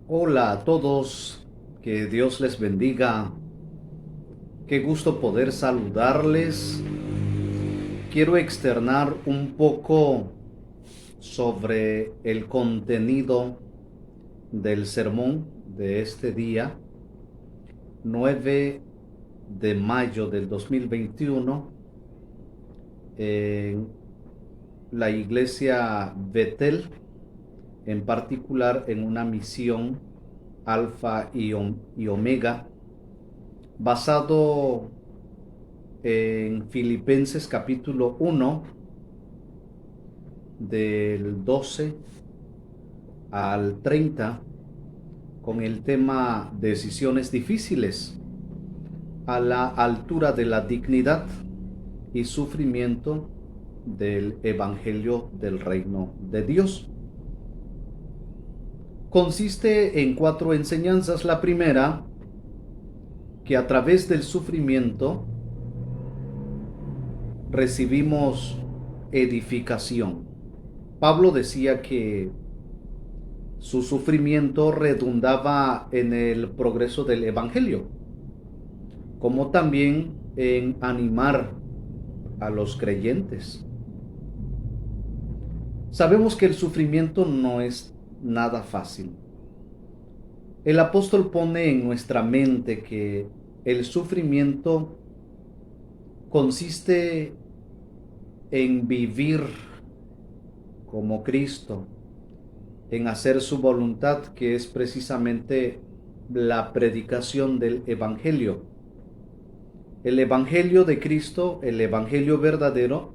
Hola a todos, que Dios les bendiga. Qué gusto poder saludarles. Quiero externar un poco sobre el contenido del sermón de este día, 9 de mayo del 2021, en la iglesia Betel, en particular en una misión Alfa y Omega, basado en Filipenses capítulo 1, del 12 al 30, con el tema decisiones difíciles a la altura de la dignidad y sufrimiento del Evangelio del Reino de Dios. Consiste en 4 enseñanzas. La primera, que a través del sufrimiento recibimos edificación. Pablo decía que su sufrimiento redundaba en el progreso del Evangelio, como también en animar a los creyentes. Sabemos que el sufrimiento no es nada fácil. El apóstol pone en nuestra mente que el sufrimiento consiste en vivir como Cristo, en hacer su voluntad, que es precisamente la predicación del Evangelio. El Evangelio de Cristo, el Evangelio verdadero,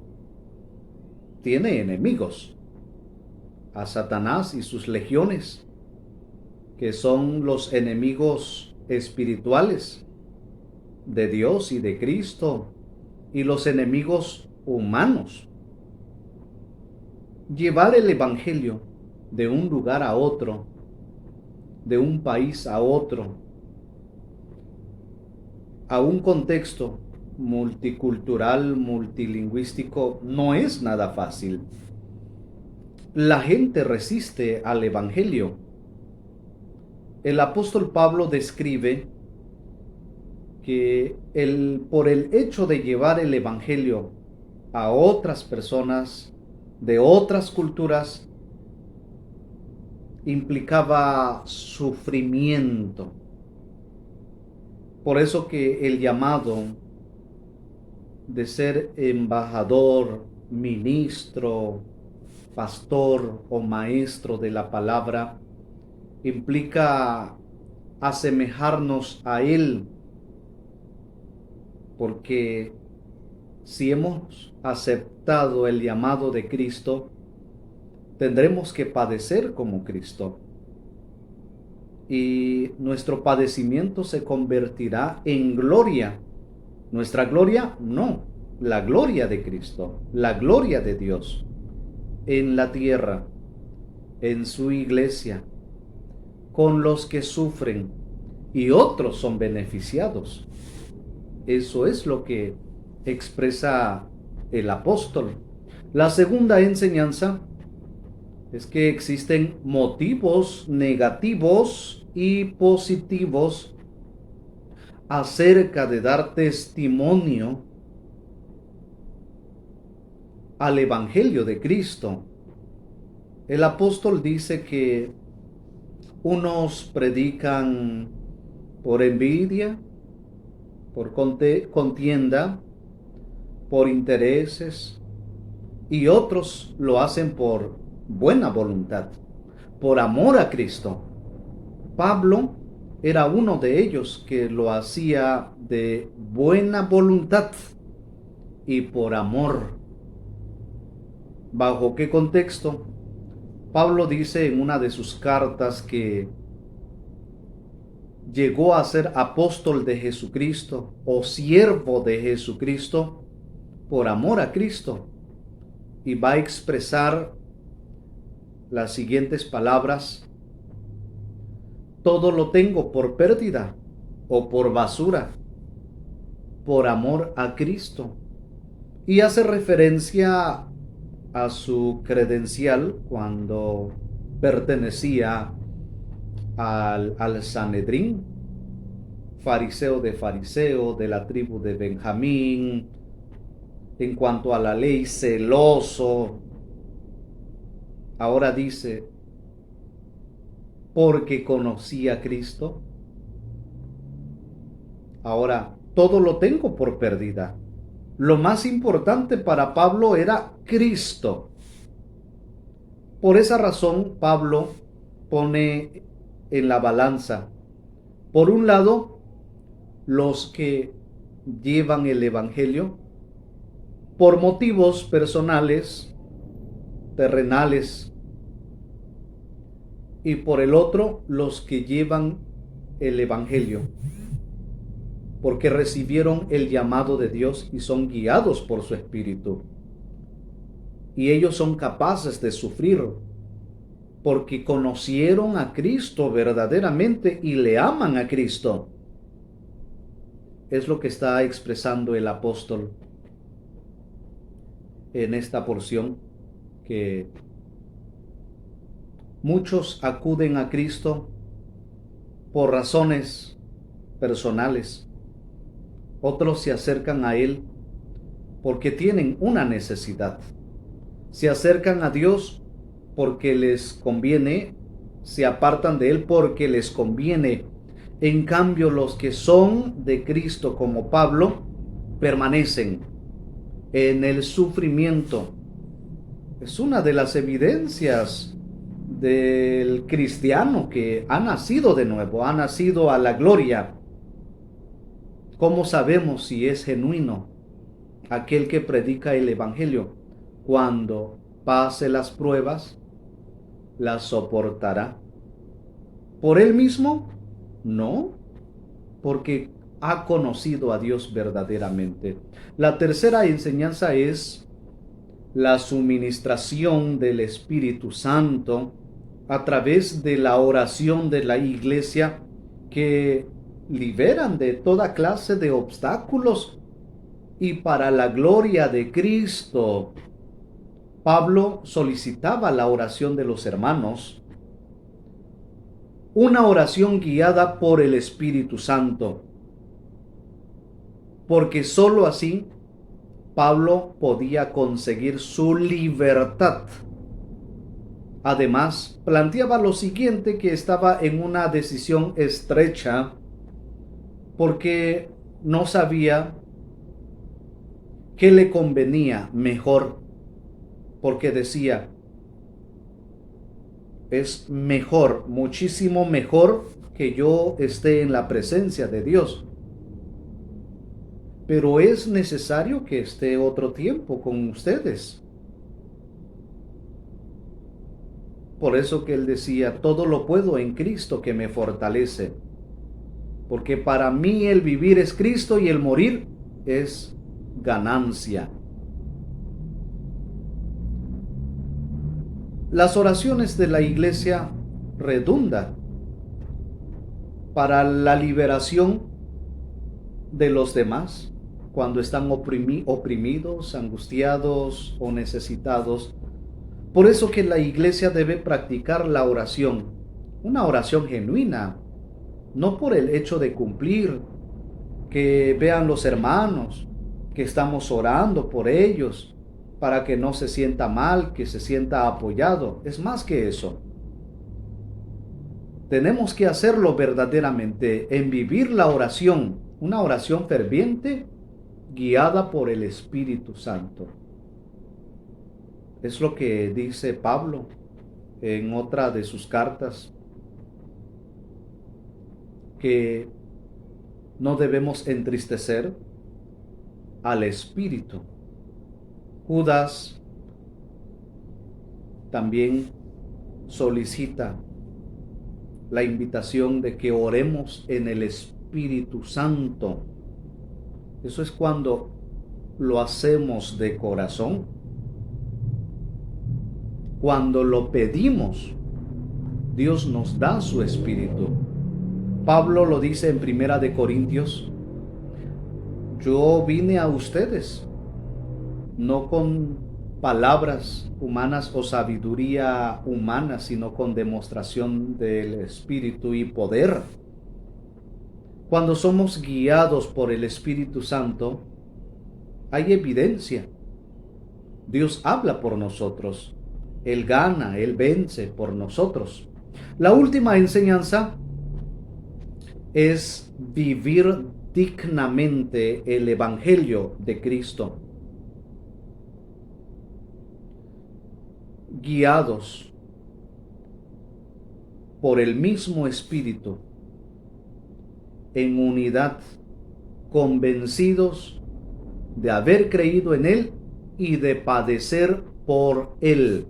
tiene enemigos: a Satanás y sus legiones, que son los enemigos espirituales de Dios y de Cristo, y los enemigos humanos. Llevar el Evangelio de un lugar a otro, de un país a otro, a un contexto multicultural, multilingüístico, no es nada fácil. La gente resiste al Evangelio. El apóstol Pablo describe que por el hecho de llevar el Evangelio a otras personas de otras culturas, implicaba sufrimiento. Por eso que el llamado de ser embajador, ministro, pastor o maestro de la palabra implica asemejarnos a Él, porque si hemos aceptado el llamado de Cristo, tendremos que padecer como Cristo. Y nuestro padecimiento se convertirá en gloria. Nuestra gloria no, la gloria de Cristo, la gloria de Dios en la tierra, en su iglesia, con los que sufren y otros son beneficiados. Eso es lo que expresa el apóstol. La segunda enseñanza es que existen motivos negativos y positivos acerca de dar testimonio al Evangelio de Cristo. El apóstol dice que unos predican por envidia, por contienda, por intereses, y otros lo hacen por buena voluntad, por amor a Cristo. Pablo era uno de ellos que lo hacía de buena voluntad y por amor. ¿Bajo qué contexto? Pablo dice en una de sus cartas que llegó a ser apóstol de Jesucristo o siervo de Jesucristo por amor a Cristo, y va a expresar las siguientes palabras: todo lo tengo por pérdida o por basura por amor a Cristo. Y hace referencia a su credencial cuando pertenecía al Sanedrín, fariseo de la tribu de Benjamín, en cuanto a la ley, celoso. Ahora dice, porque conocía a Cristo, ahora todo lo tengo por pérdida. Lo más importante para Pablo era Cristo. Por esa razón, Pablo pone en la balanza, por un lado, los que llevan el evangelio por motivos personales, terrenales, y por el otro, los que llevan el evangelio porque recibieron el llamado de Dios y son guiados por su espíritu. Y ellos son capaces de sufrir porque conocieron a Cristo verdaderamente y le aman a Cristo. Es lo que está expresando el apóstol en esta porción, que muchos acuden a Cristo por razones personales. Otros se acercan a Él porque tienen una necesidad. Se acercan a Dios porque les conviene, se apartan de Él porque les conviene. En cambio, los que son de Cristo, como Pablo, permanecen en el sufrimiento. Es una de las evidencias del cristiano que ha nacido de nuevo, ha nacido a la gloria. ¿Cómo sabemos si es genuino aquel que predica el evangelio? Cuando pase las pruebas, las soportará. ¿Por él mismo? No, porque ha conocido a Dios verdaderamente. La tercera enseñanza es la suministración del Espíritu Santo a través de la oración de la iglesia, que liberan de toda clase de obstáculos y para la gloria de Cristo. Pablo solicitaba la oración de los hermanos, una oración guiada por el Espíritu Santo, porque sólo así Pablo podía conseguir su libertad. Además, planteaba lo siguiente, que estaba en una decisión estrecha, porque no sabía qué le convenía mejor, porque decía, es mejor, muchísimo mejor que yo esté en la presencia de Dios, pero es necesario que esté otro tiempo con ustedes. Por eso que él decía, todo lo puedo en Cristo que me fortalece, porque para mí el vivir es Cristo y el morir es ganancia. Las oraciones de la iglesia redundan para la liberación de los demás cuando están oprimidos, angustiados o necesitados. Por eso que la iglesia debe practicar la oración, una oración genuina, no por el hecho de cumplir, que vean los hermanos que estamos orando por ellos, para que no se sienta mal, que se sienta apoyado. Es más que eso. Tenemos que hacerlo verdaderamente, en vivir la oración, una oración ferviente, guiada por el Espíritu Santo. Es lo que dice Pablo en otra de sus cartas, que no debemos entristecer al Espíritu. Judas también solicita la invitación de que oremos en el Espíritu Santo. Eso es cuando lo hacemos de corazón, cuando lo pedimos. Dios nos da su Espíritu. Pablo lo dice en 1 Corintios, yo vine a ustedes no con palabras humanas o sabiduría humana, sino con demostración del Espíritu y poder. Cuando somos guiados por el Espíritu Santo, hay evidencia. Dios habla por nosotros. Él gana, Él vence por nosotros. La última enseñanza es vivir dignamente el Evangelio de Cristo. Guiados por el mismo Espíritu, en unidad, convencidos de haber creído en Él y de padecer por Él.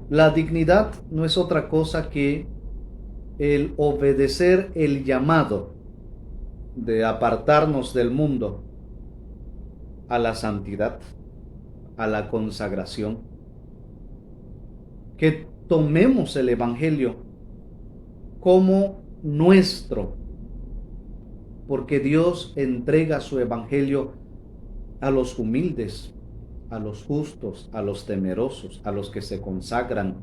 La dignidad no es otra cosa que el obedecer el llamado de apartarnos del mundo a la santidad, a la consagración. Que tomemos el Evangelio como nuestro, porque Dios entrega su Evangelio a los humildes, a los justos, a los temerosos, a los que se consagran.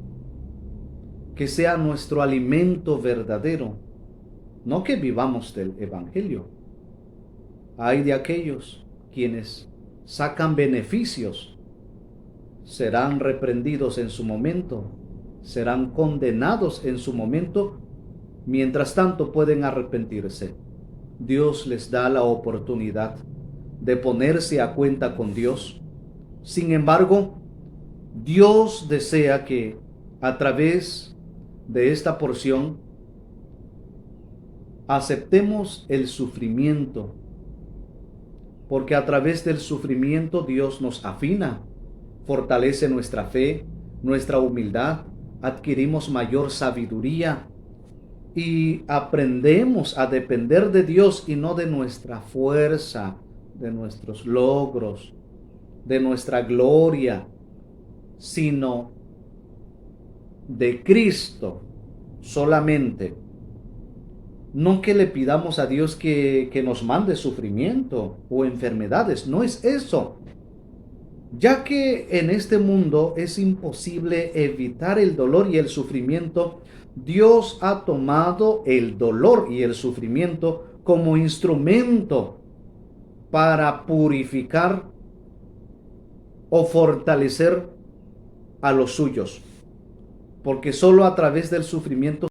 Que sea nuestro alimento verdadero, no que vivamos del Evangelio. Hay de aquellos quienes sacan beneficios, serán reprendidos en su momento, serán condenados en su momento, mientras tanto pueden arrepentirse. Dios les da la oportunidad de ponerse a cuenta con Dios. Sin embargo, Dios desea que a través de esta porción aceptemos el sufrimiento, porque a través del sufrimiento Dios nos afina, fortalece nuestra fe, nuestra humildad, adquirimos mayor sabiduría y aprendemos a depender de Dios y no de nuestra fuerza, de nuestros logros, de nuestra gloria, sino de Cristo solamente. No que le pidamos a Dios que nos mande sufrimiento o enfermedades, no es eso. Ya que en este mundo es imposible evitar el dolor y el sufrimiento, Dios ha tomado el dolor y el sufrimiento como instrumento para purificar o fortalecer a los suyos, porque solo a través del sufrimiento